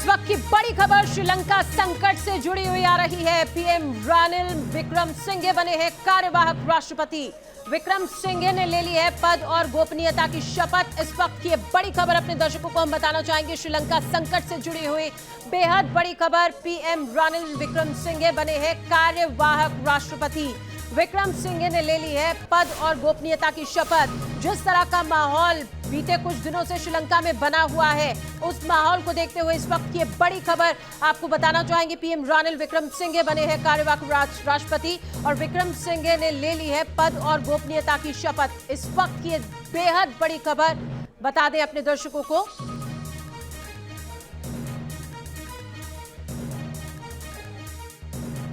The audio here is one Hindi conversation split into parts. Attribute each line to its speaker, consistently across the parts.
Speaker 1: इस वक्त की बड़ी खबर श्रीलंका संकट से जुड़ी हुई आ रही है। पीएम रानिल विक्रमसिंघे बने हैं कार्यवाहक राष्ट्रपति। विक्रमसिंघे ने ले ली है पद और गोपनीयता की शपथ। इस वक्त की बड़ी खबर अपने दर्शकों को हम बताना चाहेंगे। श्रीलंका संकट से जुड़ी हुई बेहद बड़ी खबर। पीएम रानिल विक्रमसिंघे बने हैं कार्यवाहक राष्ट्रपति। विक्रमसिंघे ने ले ली है पद और गोपनीयता की शपथ। जिस तरह का माहौल बीते कुछ दिनों से श्रीलंका में बना हुआ है, उस माहौल को देखते हुए इस वक्त की बड़ी खबर आपको बताना चाहेंगे। पीएम रानिल विक्रमसिंघे बने हैं कार्यवाहक राष्ट्रपति और विक्रमसिंघे ने ले ली है पद और गोपनीयता की शपथ। इस वक्त की बेहद बड़ी खबर बता दें अपने दर्शकों को।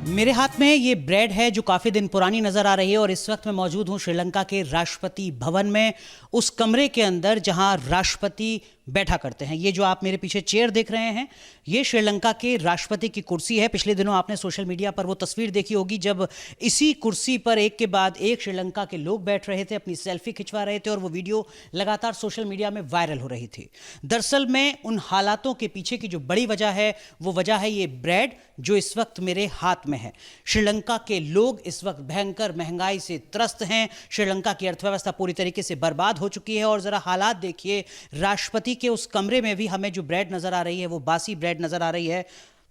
Speaker 2: मेरे हाथ में ये ब्रेड है जो काफ़ी दिन पुरानी नज़र आ रही है और इस वक्त मैं मौजूद हूँ श्रीलंका के राष्ट्रपति भवन में, उस कमरे के अंदर जहाँ राष्ट्रपति बैठा करते हैं। ये जो आप मेरे पीछे चेयर देख रहे हैं, ये श्रीलंका के राष्ट्रपति की कुर्सी है। पिछले दिनों आपने सोशल मीडिया पर वो तस्वीर देखी होगी जब इसी कुर्सी पर एक के बाद एक श्रीलंका के लोग बैठ रहे थे, अपनी सेल्फी खिंचवा रहे थे और वो वीडियो लगातार सोशल मीडिया में वायरल हो रही थी। दरअसल में उन हालातों के पीछे की जो बड़ी वजह है वो वजह है ये ब्रेड जो इस वक्त मेरे हाथ में है। श्रीलंका के लोग इस वक्त भयंकर महंगाई से त्रस्त हैं। श्रीलंका की अर्थव्यवस्था पूरी तरीके से बर्बाद हो चुकी है और जरा हालात देखिए। राष्ट्रपति के उस कमरे में भी हमें जो ब्रेड नजर आ रही है वो बासी ब्रेड नजर आ रही है।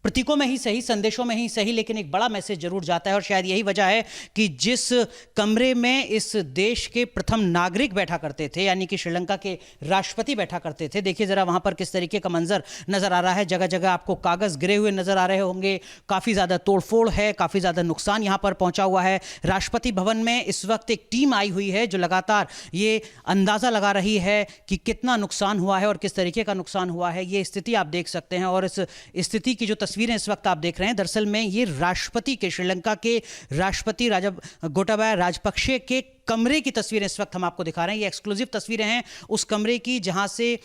Speaker 2: प्रतीकों में ही सही, संदेशों में ही सही, लेकिन एक बड़ा मैसेज जरूर जाता है और शायद यही वजह है कि जिस कमरे में इस देश के प्रथम नागरिक बैठा करते थे, यानी कि श्रीलंका के राष्ट्रपति बैठा करते थे, देखिए जरा वहां पर किस तरीके का मंजर नजर आ रहा है। जगह जगह आपको कागज गिरे हुए नजर आ रहे होंगे, काफी ज्यादा तोड़फोड़ है, काफी ज्यादा नुकसान यहां पर पहुंचा हुआ है। राष्ट्रपति भवन में इस वक्त एक टीम आई हुई है जो लगातार ये अंदाजा लगा रही है कि कितना नुकसान हुआ है और किस तरीके का नुकसान हुआ है। ये स्थिति आप देख सकते हैं और इस स्थिति की जो तस्वीरें इस वक्त आप देख रहे हैं, दरअसल में ये राष्ट्रपति के, श्रीलंका के राष्ट्रपति गोटाबाया राजपक्षे के कमरे की तस्वीरें इस वक्त हम आपको दिखा रहे हैं। ये एक्सक्लूसिव तस्वीरें हैं उस कमरे की जहां से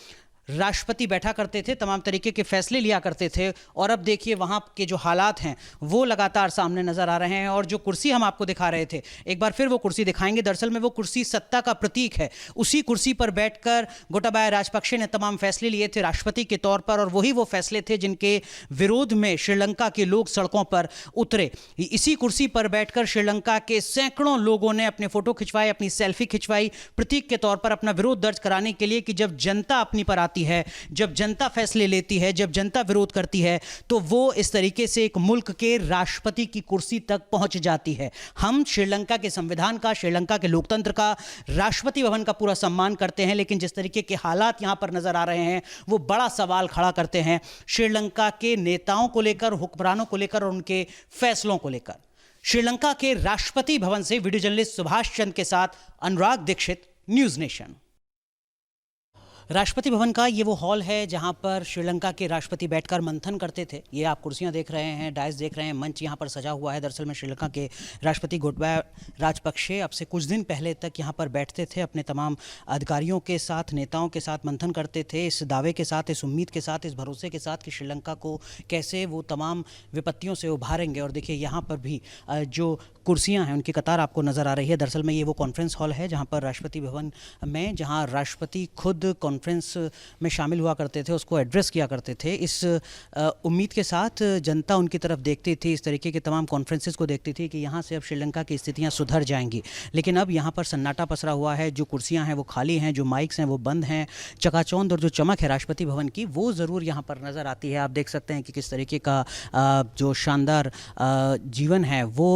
Speaker 2: राष्ट्रपति बैठा करते थे, तमाम तरीके के फैसले लिया करते थे और अब देखिए वहाँ के जो हालात हैं वो लगातार सामने नज़र आ रहे हैं। और जो कुर्सी हम आपको दिखा रहे थे, एक बार फिर वो कुर्सी दिखाएंगे। दरअसल में वो कुर्सी सत्ता का प्रतीक है। उसी कुर्सी पर बैठकर गोटाबाया राजपक्षे ने तमाम फैसले लिए थे राष्ट्रपति के तौर पर और वही वो फैसले थे जिनके विरोध में श्रीलंका के लोग सड़कों पर उतरे। इसी कुर्सी पर बैठकर श्रीलंका के सैकड़ों लोगों ने अपने फोटो खिंचवाए, अपनी सेल्फी खिंचवाई, प्रतीक के तौर पर अपना विरोध दर्ज कराने के लिए कि जब जनता अपनी पर है, जब जनता फैसले लेती है, जब जनता विरोध करती है तो वो इस तरीके से एक मुल्क के राष्ट्रपति की कुर्सी तक पहुंच जाती है। हम श्रीलंका के संविधान का, श्रीलंका के लोकतंत्र का, राष्ट्रपति भवन का पूरा सम्मान करते हैं, लेकिन जिस तरीके के हालात यहां पर नजर आ रहे हैं वो बड़ा सवाल खड़ा करते हैं श्रीलंका के नेताओं को लेकर, हुक्मरानों को लेकर और उनके फैसलों को लेकर। श्रीलंका के राष्ट्रपति भवन से वीडियो जर्नलिस्ट सुभाष चंद के साथ अनुराग दीक्षित, न्यूज नेशन। राष्ट्रपति भवन का ये वो हॉल है जहाँ पर श्रीलंका के राष्ट्रपति बैठकर मंथन करते थे। ये आप कुर्सियाँ देख रहे हैं, डायस देख रहे हैं, मंच यहाँ पर सजा हुआ है। दरअसल में श्रीलंका के राष्ट्रपति गोटाबाया राजपक्षे अब से कुछ दिन पहले तक यहाँ पर बैठते थे, अपने तमाम अधिकारियों के साथ, नेताओं के साथ मंथन करते थे, इस दावे के साथ, इस उम्मीद के साथ, इस भरोसे के साथ कि श्रीलंका को कैसे वो तमाम विपत्तियों से उभारेंगे। और देखिए यहाँ पर भी जो कुर्सियाँ हैं उनकी कतार आपको नज़र आ रही है। दरअसल में ये वो कॉन्फ्रेंस हॉल है जहाँ पर राष्ट्रपति भवन में, जहाँ राष्ट्रपति खुद कॉन्फ्रेंस में शामिल हुआ करते थे, उसको एड्रेस किया करते थे। इस उम्मीद के साथ जनता उनकी तरफ देखती थी, इस तरीके के तमाम कॉन्फ्रेंसेस को देखती थी कि यहाँ से अब श्रीलंका की स्थितियाँ सुधर जाएंगी। लेकिन अब यहाँ पर सन्नाटा पसरा हुआ है, जो कुर्सियाँ हैं वो खाली हैं, जो माइक्स हैं वो बंद हैं। चकाचौंध और जो चमक है राष्ट्रपति भवन की वो ज़रूर यहाँ पर नज़र आती है। आप देख सकते हैं कि किस तरीके का जो शानदार जीवन है वो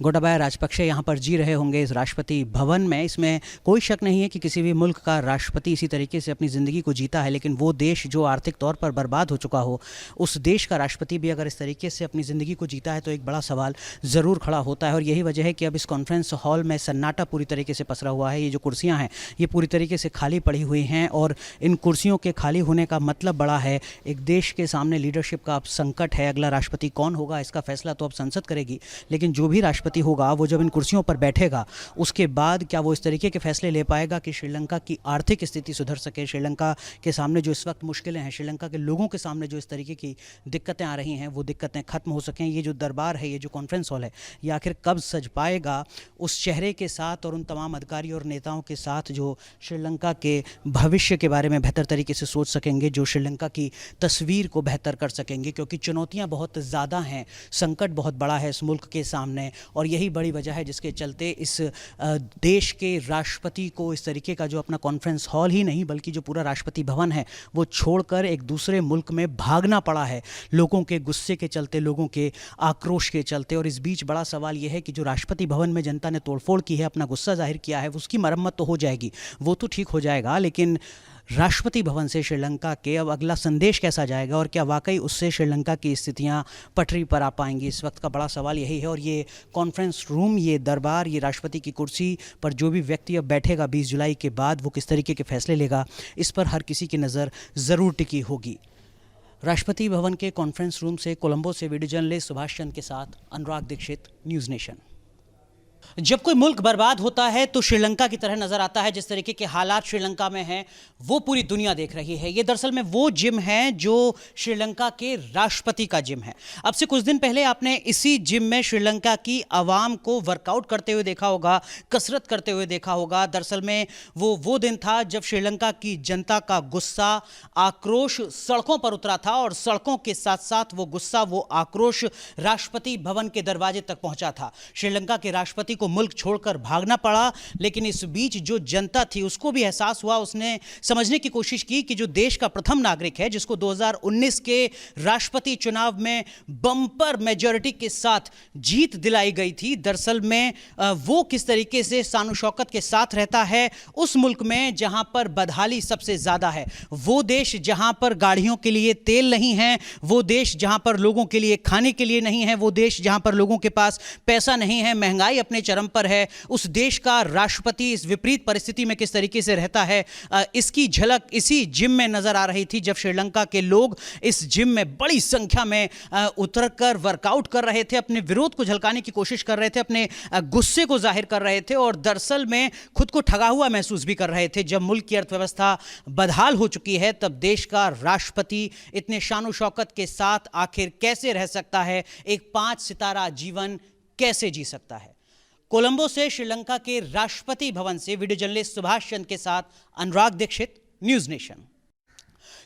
Speaker 2: गोटाबाया राजपक्षे यहाँ पर जी रहे होंगे इस राष्ट्रपति भवन में। इसमें कोई शक नहीं है कि किसी भी मुल्क का राष्ट्रपति इसी तरीके से अपनी ज़िंदगी को जीता है, लेकिन वो देश जो आर्थिक तौर पर बर्बाद हो चुका हो, उस देश का राष्ट्रपति भी अगर इस तरीके से अपनी ज़िंदगी को जीता है तो एक बड़ा सवाल ज़रूर खड़ा होता है। और यही वजह है कि अब इस कॉन्फ्रेंस हॉल में सन्नाटा पूरी तरीके से पसरा हुआ है। ये जो कुर्सियाँ हैं ये पूरी तरीके से खाली पड़ी हुई हैं और इन कुर्सियों के खाली होने का मतलब बड़ा है। एक देश के सामने लीडरशिप का अब संकट है। अगला राष्ट्रपति कौन होगा इसका फैसला तो अब संसद करेगी, लेकिन जो भी राष्ट्रपति होगा वो जब इन कुर्सियों पर बैठेगा उसके बाद क्या वो इस तरीके के फैसले ले पाएगा कि श्रीलंका की आर्थिक स्थिति सुधर सके। सके, श्रीलंका के सामने जो इस वक्त मुश्किलें हैं, श्रीलंका के लोगों के सामने जो इस तरीके की दिक्कतें आ रही हैं, वो दिक्कतें खत्म हो सकें। ये जो दरबार है, ये जो कॉन्फ्रेंस हॉल है, ये आखिर कब सज पाएगा उस चेहरे के साथ और उन तमाम अधिकारियों और नेताओं के साथ जो श्रीलंका के भविष्य के बारे में बेहतर तरीके से सोच सकेंगे, जो श्रीलंका की तस्वीर को बेहतर कर सकेंगे, क्योंकि चुनौतियां बहुत ज़्यादा हैं, संकट बहुत बड़ा है इस मुल्क के सामने। और यही बड़ी वजह है जिसके चलते इस देश के राष्ट्रपति को इस तरीके का जो अपना कॉन्फ्रेंस हॉल ही नहीं बल्कि जो पूरा राष्ट्रपति भवन है वो छोड़कर एक दूसरे मुल्क में भागना पड़ा है, लोगों के गुस्से के चलते, लोगों के आक्रोश के चलते। और इस बीच बड़ा सवाल यह है कि जो राष्ट्रपति भवन में जनता ने तोड़फोड़ की है, अपना गुस्सा जाहिर किया है, उसकी मरम्मत तो हो जाएगी, वो तो ठीक हो जाएगा, लेकिन राष्ट्रपति भवन से श्रीलंका के अब अगला संदेश कैसा जाएगा और क्या वाकई उससे श्रीलंका की स्थितियां पटरी पर आ पाएंगी, इस वक्त का बड़ा सवाल यही है। और ये कॉन्फ्रेंस रूम, ये दरबार, ये राष्ट्रपति की कुर्सी पर जो भी व्यक्ति अब बैठेगा 20 जुलाई के बाद, वो किस तरीके के फैसले लेगा, इस पर हर किसी की नज़र ज़रूर टिकी होगी। राष्ट्रपति भवन के कॉन्फ्रेंस रूम से कोलंबो से वीडियो जर्नलिस्ट सुभाष चंद के साथ अनुराग दीक्षित, न्यूज़ नेशन। जब कोई मुल्क बर्बाद होता है तो श्रीलंका की तरह नजर आता है। जिस तरीके के हालात श्रीलंका में हैं वो पूरी दुनिया देख रही है। ये दरअसल में वो जिम है जो श्रीलंका के राष्ट्रपति का जिम है। अब से कुछ दिन पहले आपने इसी जिम में श्रीलंका की आवाम को वर्कआउट करते हुए देखा होगा, कसरत करते हुए देखा होगा। दरअसल में वो दिन था जब श्रीलंका की जनता का गुस्सा, आक्रोश सड़कों पर उतरा था और सड़कों के साथ साथ वो गुस्सा, वो आक्रोश राष्ट्रपति भवन के दरवाजे तक पहुंचा था। श्रीलंका के राष्ट्रपति को मुल्क छोड़कर भागना पड़ा, लेकिन इस बीच जो जनता थी उसको भी एहसास हुआ, उसने समझने की कोशिश की कि जो देश का प्रथम नागरिक है, जिसको 2019 के राष्ट्रपति चुनाव में बम्पर मेजॉरिटी के साथ जीत दिलाई गई थी, दरअसल में वो किस तरीके से शान शौकत के साथ रहता है उस मुल्क में जहां पर बदहाली सबसे ज्यादा है। वो देश जहां पर गाड़ियों के लिए तेल नहीं है, वो देश जहां पर लोगों के लिए खाने के लिए नहीं है, वो देश जहां पर लोगों के पास पैसा नहीं है, महंगाई अपने चरम पर है, उस देश का राष्ट्रपति इस विपरीत परिस्थिति में किस तरीके से रहता है, इसकी झलक इसी जिम में नजर आ रही थी जब श्रीलंका के लोग इस जिम में बड़ी संख्या में उतरकर वर्कआउट कर रहे थे, अपने विरोध को झलकाने की कोशिश कर रहे थे, अपने गुस्से को जाहिर कर रहे थे और दरअसल में खुद को ठगा हुआ महसूस भी कर रहे थे। जब मुल्क की अर्थव्यवस्था बदहाल हो चुकी है तब देश का राष्ट्रपति इतने शान शौकत के साथ आखिर कैसे रह सकता है, एक 5 सितारा जीवन कैसे जी सकता है। कोलंबो से श्रीलंका के राष्ट्रपति भवन से वीडियो जर्नलिस्ट सुभाष चंद के साथ अनुराग दीक्षित, न्यूज़ नेशन।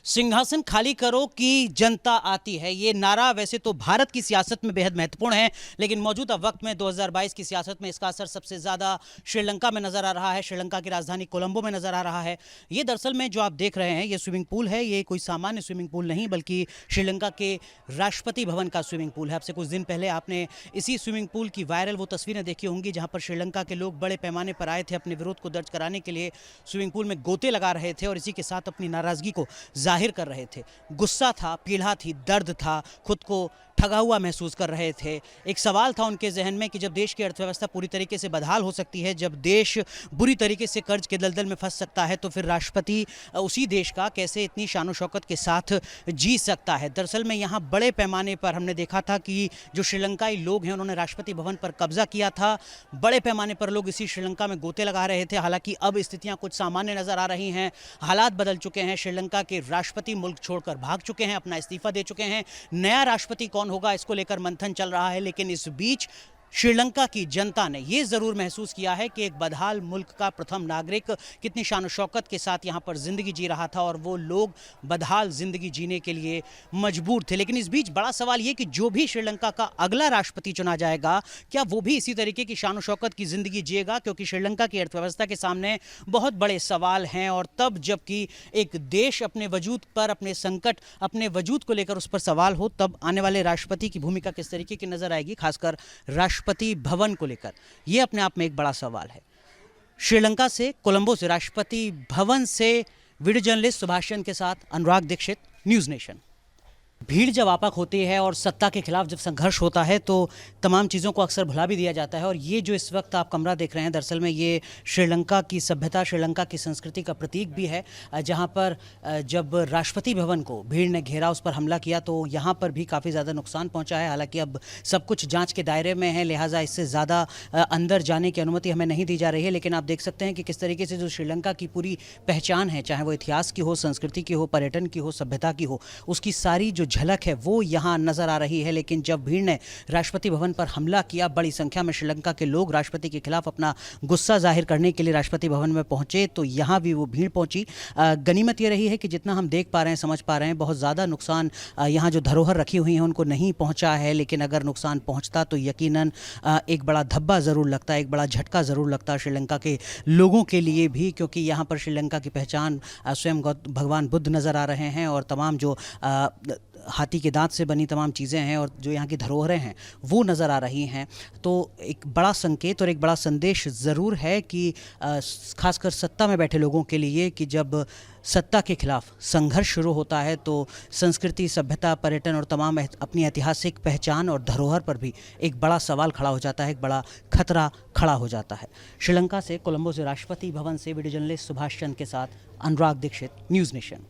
Speaker 2: सिंहासन खाली करो कि जनता आती है, ये नारा वैसे तो भारत की सियासत में बेहद महत्वपूर्ण है, लेकिन मौजूदा वक्त में 2022 की सियासत में इसका असर सबसे ज़्यादा श्रीलंका में नज़र आ रहा है, श्रीलंका की राजधानी कोलंबो में नज़र आ रहा है। ये दरअसल में जो आप देख रहे हैं ये स्विमिंग पूल है, ये कोई सामान्य स्विमिंग पूल नहीं बल्कि श्रीलंका के राष्ट्रपति भवन का स्विमिंग पूल है। अब से कुछ दिन पहले आपने इसी स्विमिंग पूल की वायरल वो तस्वीरें देखी होंगी जहाँ पर श्रीलंका के लोग बड़े पैमाने पर आए थे, अपने विरोध को दर्ज कराने के लिए स्विमिंग पूल में गोते लगा रहे थे और इसी के साथ अपनी नाराज़गी को जाहिर कर रहे थे। गुस्सा था, पीड़ा थी, दर्द था, खुद को ठगा हुआ महसूस कर रहे थे। एक सवाल था उनके जहन में कि जब देश की अर्थव्यवस्था पूरी तरीके से बदहाल हो सकती है, जब देश बुरी तरीके से कर्ज के दलदल में फंस सकता है, तो फिर राष्ट्रपति उसी देश का कैसे इतनी शान शौकत के साथ जी सकता है। दरअसल में यहाँ बड़े पैमाने पर हमने देखा था कि जो श्रीलंकाई लोग हैं उन्होंने राष्ट्रपति भवन पर कब्जा किया था। बड़े पैमाने पर लोग इसी श्रीलंका में गोते लगा रहे थे। हालांकि अब स्थितियाँ कुछ सामान्य नज़र आ रही हैं, हालात बदल चुके हैं। श्रीलंका के राष्ट्रपति मुल्क छोड़कर भाग चुके हैं, अपना इस्तीफा दे चुके हैं। नया राष्ट्रपति कौन होगा इसको लेकर मंथन चल रहा है, लेकिन इस बीच श्रीलंका की जनता ने यह जरूर महसूस किया है कि एक बदहाल मुल्क का प्रथम नागरिक कितनी शान शौकत के साथ यहाँ पर जिंदगी जी रहा था और वो लोग बदहाल जिंदगी जीने के लिए मजबूर थे। लेकिन इस बीच बड़ा सवाल ये कि जो भी श्रीलंका का अगला राष्ट्रपति चुना जाएगा, क्या वो भी इसी तरीके की शान शौकत की जिंदगी जिएगा? क्योंकि श्रीलंका की अर्थव्यवस्था के सामने बहुत बड़े सवाल हैं और तब जबकि एक देश अपने वजूद पर, अपने संकट, अपने वजूद को लेकर उस पर सवाल हो, तब आने वाले राष्ट्रपति की भूमिका किस तरीके की नजर आएगी, खासकर राष्ट्रपति भवन को लेकर, यह अपने आप में एक बड़ा सवाल है। श्रीलंका से, कोलंबो से, राष्ट्रपति भवन से वीडियो जर्नलिस्ट सुभाष चंद के साथ अनुराग दीक्षित, न्यूज़ नेशन। भीड़ जब व्यापक होती है और सत्ता के खिलाफ जब संघर्ष होता है तो तमाम चीज़ों को अक्सर भुला भी दिया जाता है। और ये जो इस वक्त आप कमरा देख रहे हैं, दरअसल में ये श्रीलंका की सभ्यता, श्रीलंका की संस्कृति का प्रतीक भी है। जहाँ पर जब राष्ट्रपति भवन को भीड़ ने घेरा, उस पर हमला किया, तो यहाँ पर भी काफ़ी ज़्यादा नुकसान पहुँचा है। हालांकि अब सब कुछ जाँच के दायरे में है, लिहाजा इससे ज़्यादा अंदर जाने की अनुमति हमें नहीं दी जा रही है। लेकिन आप देख सकते हैं कि किस तरीके से जो श्रीलंका की पूरी पहचान है, चाहे वो इतिहास की हो, संस्कृति की हो, पर्यटन की हो, सभ्यता की हो, उसकी सारी जो झलक है वो यहाँ नजर आ रही है। लेकिन जब भीड़ ने राष्ट्रपति भवन पर हमला किया, बड़ी संख्या में श्रीलंका के लोग राष्ट्रपति के खिलाफ अपना गुस्सा जाहिर करने के लिए राष्ट्रपति भवन में पहुंचे, तो यहाँ भी वो भीड़ पहुंची। गनीमत ये रही है कि जितना हम देख पा रहे हैं, समझ पा रहे हैं, बहुत ज़्यादा नुकसान यहाँ जो धरोहर रखी हुई हैं उनको नहीं पहुँचा है। लेकिन अगर नुकसान पहुँचता तो यकीनन एक बड़ा धब्बा ज़रूर लगता, एक बड़ा झटका ज़रूर लगता श्रीलंका के लोगों के लिए भी, क्योंकि यहाँ पर श्रीलंका की पहचान स्वयं भगवान बुद्ध नज़र आ रहे हैं और तमाम जो हाथी के दांत से बनी तमाम चीज़ें हैं और जो यहाँ की धरोहरें हैं वो नज़र आ रही हैं। तो एक बड़ा संकेत और एक बड़ा संदेश ज़रूर है कि खासकर सत्ता में बैठे लोगों के लिए कि जब सत्ता के खिलाफ संघर्ष शुरू होता है तो संस्कृति, सभ्यता, पर्यटन और तमाम अपनी ऐतिहासिक पहचान और धरोहर पर भी एक बड़ा सवाल खड़ा हो जाता है, एक बड़ा खतरा खड़ा हो जाता है। श्रीलंका से, कोलंबो से, राष्ट्रपति भवन से वीडियो जर्नलिस्ट सुभाष चंद के साथ अनुराग दीक्षित, न्यूज़ नेशन।